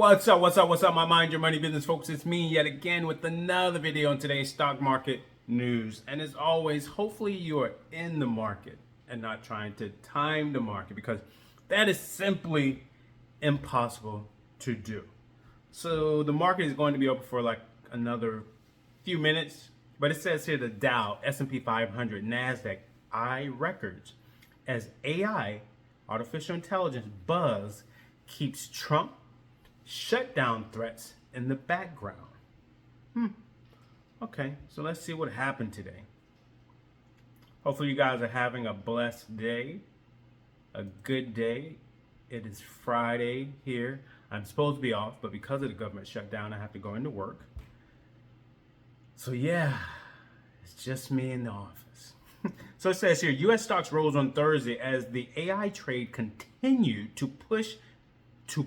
What's up? What's up, my Mind Your Money business folks? It's me yet again with another video on today's stock market news. And as always, hopefully you are in the market and not trying to time the market, because that is simply impossible to do. So the market is going to be open for like another few minutes, but it says here the Dow, S&P 500, NASDAQ, eye records as AI, artificial intelligence buzz keeps Trump shutdown threats in the background. Okay, so let's see what happened today. Hopefully you guys are having a blessed day, a good day. It is Friday here. I'm supposed to be off, but because of the government shutdown, I have to go into work. So yeah, it's just me in the office. So it says here, U.S. stocks rose on Thursday as the AI trade continued to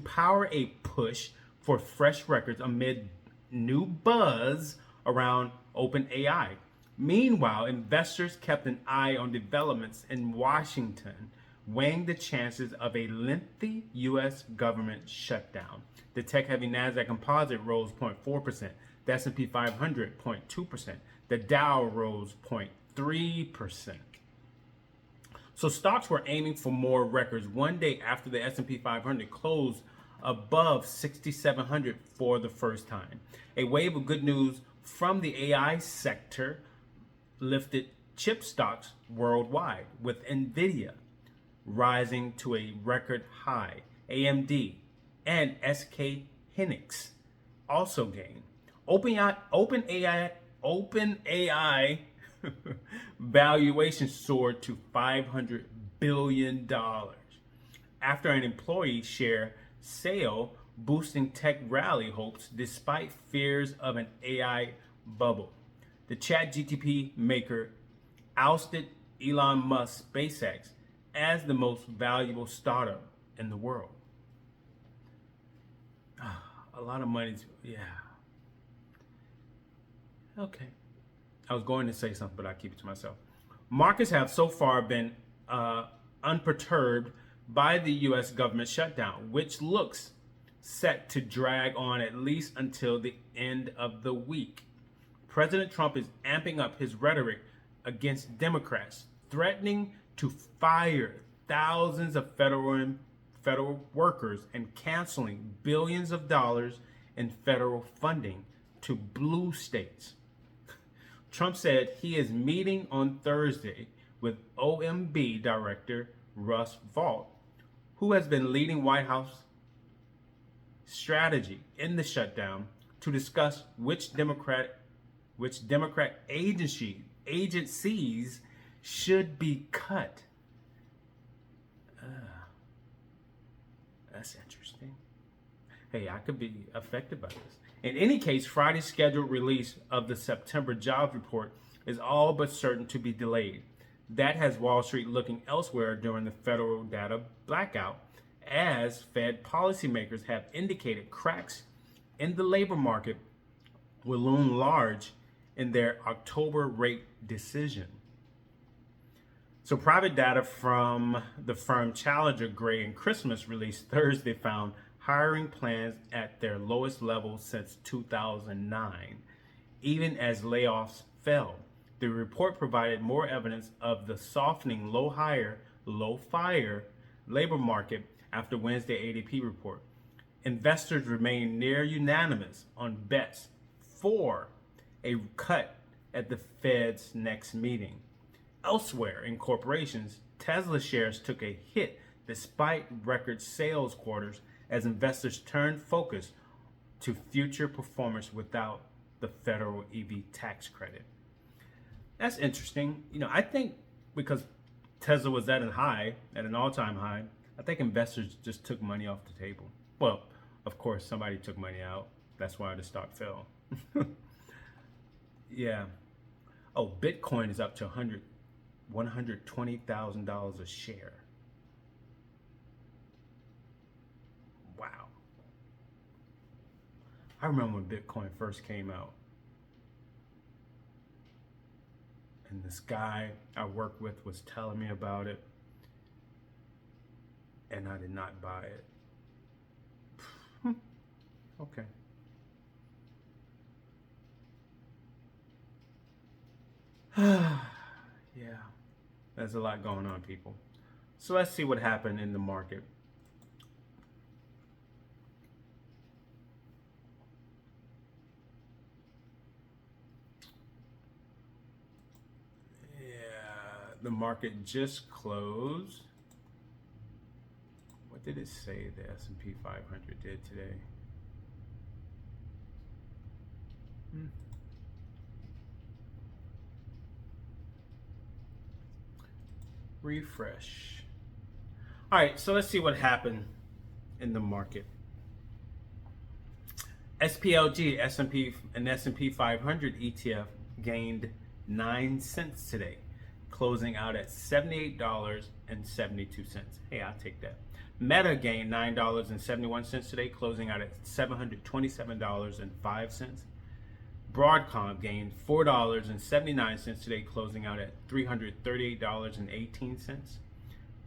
power a push for fresh records amid new buzz around OpenAI. Meanwhile, investors kept an eye on developments in Washington, weighing the chances of a lengthy U.S. government shutdown. The tech-heavy NASDAQ composite rose 0.4%, the S&P 500 0.2%, the Dow rose 0.3%. So stocks were aiming for more records one day after the S&P 500 closed above 6,700 for the first time. A wave of good news from the AI sector lifted chip stocks worldwide, with Nvidia rising to a record high. AMD and SK Hynix also gained. OpenAI valuation soared to $500 billion after an employee share sale, boosting tech rally hopes despite fears of an AI bubble. The ChatGPT maker ousted Elon Musk's SpaceX as the most valuable startup in the world. A lot of money, yeah. Okay. I was going to say something, but I keep it to myself. Markets have so far been unperturbed by the U.S. government shutdown, which looks set to drag on at least until the end of the week. President Trump is amping up his rhetoric against Democrats, threatening to fire thousands of federal workers and canceling billions of dollars in federal funding to blue states. Trump said he is meeting on Thursday with OMB Director Russ Vought, who has been leading White House strategy in the shutdown, to discuss which Democrat agencies should be cut. That's interesting. Hey, I could be affected by this. In any case, Friday's scheduled release of the September jobs report is all but certain to be delayed. That has Wall Street looking elsewhere during the federal data blackout, as Fed policymakers have indicated cracks in the labor market will loom large in their October rate decision. So private data from the firm Challenger, Gray and Christmas released Thursday found hiring plans at their lowest level since 2009, even as layoffs fell. The report provided more evidence of the softening low fire labor market after Wednesday ADP report. Investors remain near unanimous on bets for a cut at the Fed's next meeting. Elsewhere in corporations, Tesla shares took a hit despite record sales quarters as investors turned focus to future performance without the federal EV tax credit. That's interesting. I think because Tesla was at an all-time high, I think investors just took money off the table. Well, of course, somebody took money out. That's why the stock fell. Yeah. Oh, Bitcoin is up to $120,000 a share. Wow. I remember when Bitcoin first came out. And this guy I work with was telling me about it. And I did not buy it. Okay. Yeah, there's a lot going on, people. So let's see what happened in the market. Yeah, the market just closed. What did it say the S&P 500 did today? Hmm. Refresh. All right, so let's see what happened in the market. SPLG, S&P and S&P 500 ETF gained 9 cents today, closing out at $78.72. Hey, I'll take that. Meta gained $9.71 today, closing out at $727.05. Broadcom gained $4.79 today, closing out at $338.18.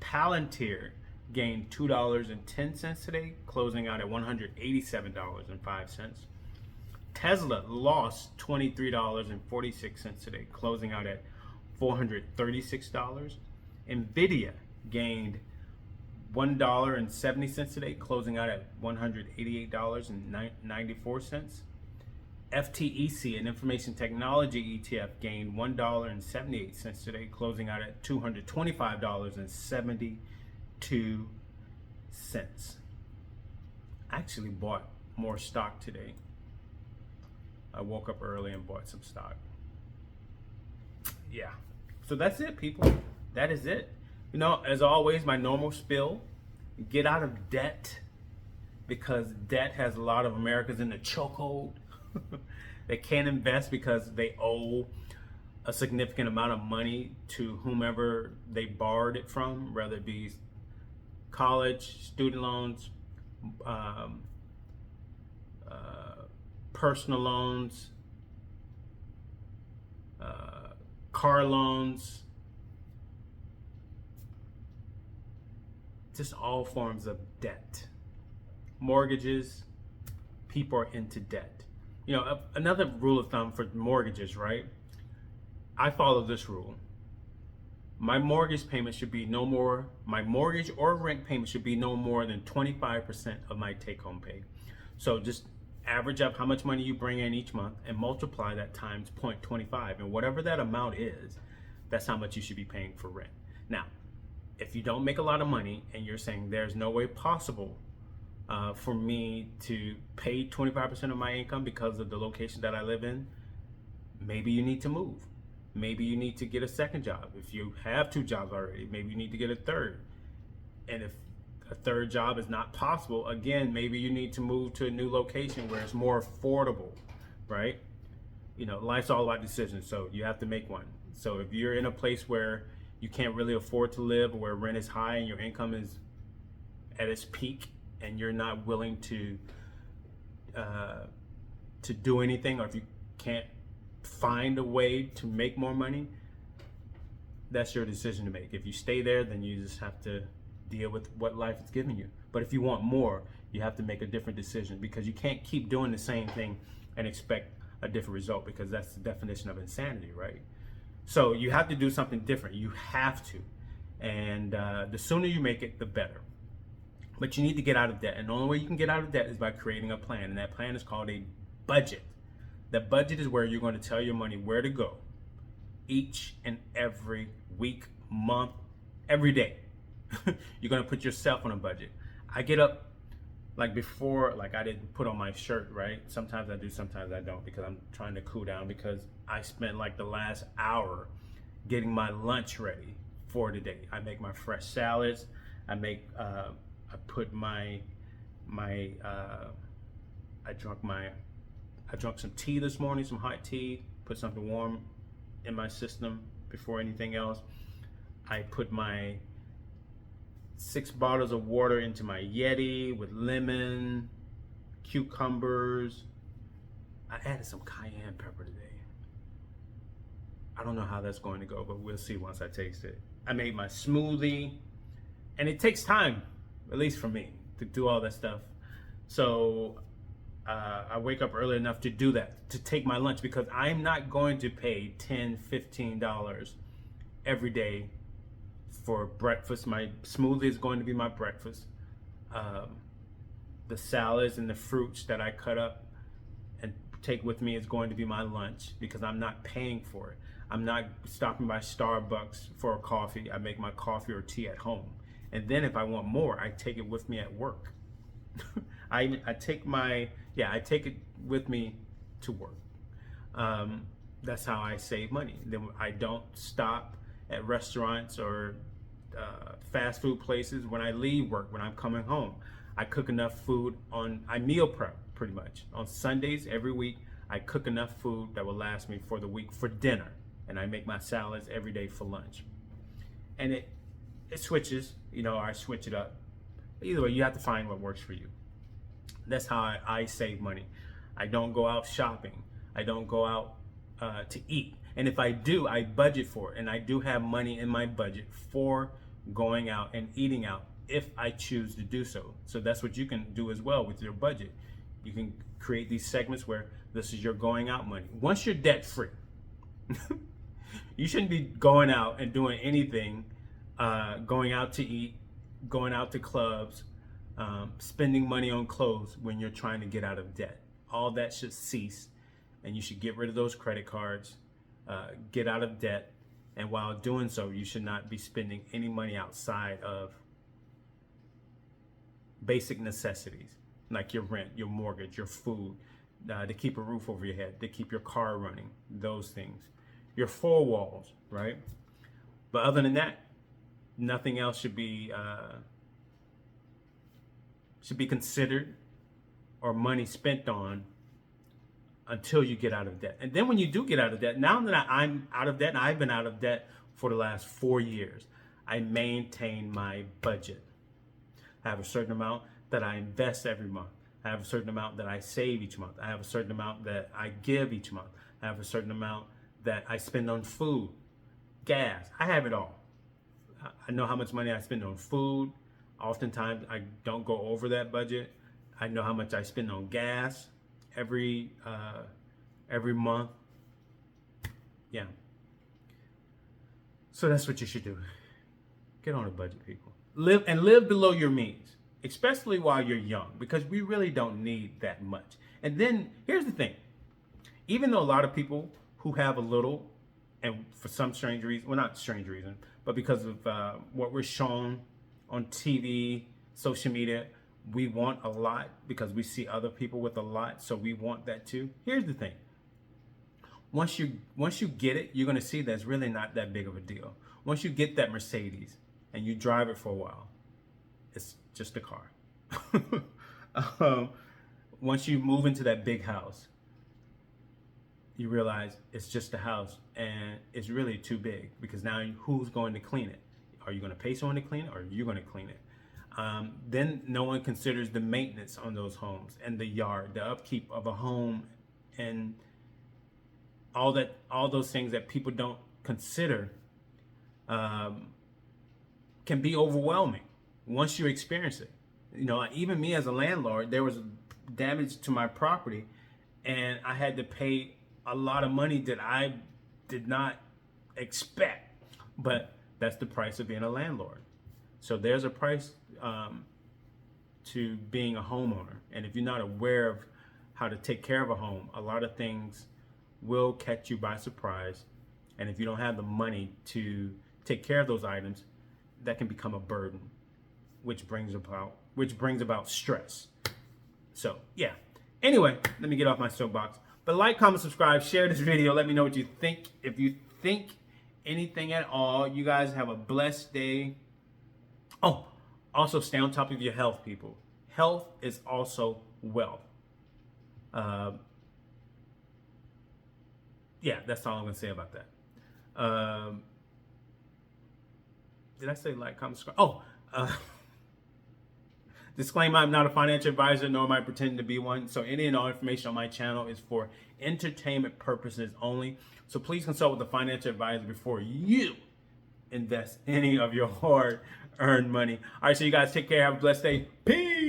Palantir gained $2.10 today, closing out at $187.05. Tesla lost $23.46 today, closing out at $436. Nvidia gained $1.70 today, closing out at $188.94. FTEC, an information technology ETF, gained $1.78 today, closing out at $225.72. I actually bought more stock today. I woke up early and bought some stock. Yeah. So that's it, people. That is it. You know, as always, my normal spill: get out of debt, because debt has a lot of Americans in the chokehold. They can't invest because they owe a significant amount of money to whomever they borrowed it from, whether it be college, student loans, personal loans, car loans, just all forms of debt. Mortgages, people are into debt. You know, another rule of thumb for mortgages, right? I follow this rule. My mortgage payment should be no more, my mortgage or rent payment should be no more than 25% of my take-home pay. So just average up how much money you bring in each month and multiply that times 0.25. And whatever that amount is, that's how much you should be paying for rent. Now, if you don't make a lot of money and you're saying there's no way possible for me to pay 25% of my income because of the location that I live in, maybe you need to move. Maybe you need to get a second job. If you have 2 jobs already, maybe you need to get a third. And if a third job is not possible, again, maybe you need to move to a new location where it's more affordable, right? You know, life's all about decisions, so you have to make one. So if you're in a place where you can't really afford to live, or where rent is high and your income is at its peak, and you're not willing to do anything, or if you can't find a way to make more money, that's your decision to make. If you stay there, then you just have to deal with what life is giving you. But if you want more, you have to make a different decision, because you can't keep doing the same thing and expect a different result, because that's the definition of insanity, right? So you have to do something different. You have to. And the sooner you make it, the better. But you need to get out of debt. And the only way you can get out of debt is by creating a plan. And that plan is called a budget. The budget is where you're going to tell your money where to go each and every week, month, every day. You're going to put yourself on a budget. I get up like before, like I didn't put on my shirt, right? Sometimes I do, sometimes I don't, because I'm trying to cool down, because I spent like the last hour getting my lunch ready for the day. I make my fresh salads. I drank some tea this morning, some hot tea, put something warm in my system before anything else. I put my 6 bottles of water into my Yeti with lemon, cucumbers. I added some cayenne pepper today. I don't know how that's going to go, but we'll see once I taste it. I made my smoothie, and it takes time, at least for me, to do all that stuff. So I wake up early enough to do that, to take my lunch, because I'm not going to pay $10, $15 every day for breakfast. My smoothie is going to be my breakfast. The salads and the fruits that I cut up and take with me is going to be my lunch, because I'm not paying for it. I'm not stopping by Starbucks for a coffee. I make my coffee or tea at home. And then if I want more, I take it with me at work. I take it with me to work. That's how I save money. Then I don't stop at restaurants or fast food places when I leave work. When I'm coming home, I cook enough food I meal prep pretty much. On Sundays every week, I cook enough food that will last me for the week for dinner. And I make my salads every day for lunch. And it switches, I switch it up. Either way, you have to find what works for you. That's how I save money. I don't go out shopping. I don't go out to eat. And if I do, I budget for it. And I do have money in my budget for going out and eating out if I choose to do so. So that's what you can do as well with your budget. You can create these segments where this is your going out money. Once you're debt free, you shouldn't be going out and doing anything, going out to eat, going out to clubs, spending money on clothes when you're trying to get out of debt. All that should cease, and you should get rid of those credit cards, get out of debt, and while doing so, you should not be spending any money outside of basic necessities, like your rent, your mortgage, your food, to keep a roof over your head, to keep your car running, those things. Your four walls, right? But other than that, nothing else should be considered or money spent on until you get out of debt. And then when you do get out of debt, now that I'm out of debt, and I've been out of debt for the last 4 years, I maintain my budget. I have a certain amount that I invest every month. I have a certain amount that I save each month. I have a certain amount that I give each month. I have a certain amount that I spend on food, gas. I have it all. I know how much money I spend on food. Oftentimes I don't go over that budget. I know how much I spend on gas every month. Yeah. So that's what you should do. Get on a budget, people. Live below your means, especially while you're young, because we really don't need that much. And then here's the thing. Even though a lot of people who have a little, and for some strange reason, well, not strange reason, but because of what we're shown on TV, social media, we want a lot because we see other people with a lot, so we want that too. Here's the thing. Once you get it, you're going to see that it's really not that big of a deal. Once you get that Mercedes and you drive it for a while, it's just a car. Once you move into that big house, you realize it's just a house and it's really too big, because now who's going to clean it? Are you going to pay someone to clean it, or are you going to clean it? Then no one considers the maintenance on those homes and the yard, the upkeep of a home, and all those things that people don't consider can be overwhelming once you experience it. Even me as a landlord, there was damage to my property, and I had to pay a lot of money that I did not expect. But that's the price of being a landlord. So there's a price to being a homeowner. And if you're not aware of how to take care of a home, a lot of things will catch you by surprise. And if you don't have the money to take care of those items, that can become a burden, which brings about stress. So yeah. Anyway, let me get off my soapbox. But like, comment, subscribe, share this video. Let me know what you think. If you think anything at all, you guys have a blessed day. Oh, also stay on top of your health, people. Health is also wealth. Yeah, that's all I'm going to say about that. Did I say like, comment, subscribe? Oh, disclaimer, I'm not a financial advisor, nor am I pretending to be one. So any and all information on my channel is for entertainment purposes only. So please consult with a financial advisor before you invest any of your hard-earned money. All right, so you guys take care. Have a blessed day. Peace.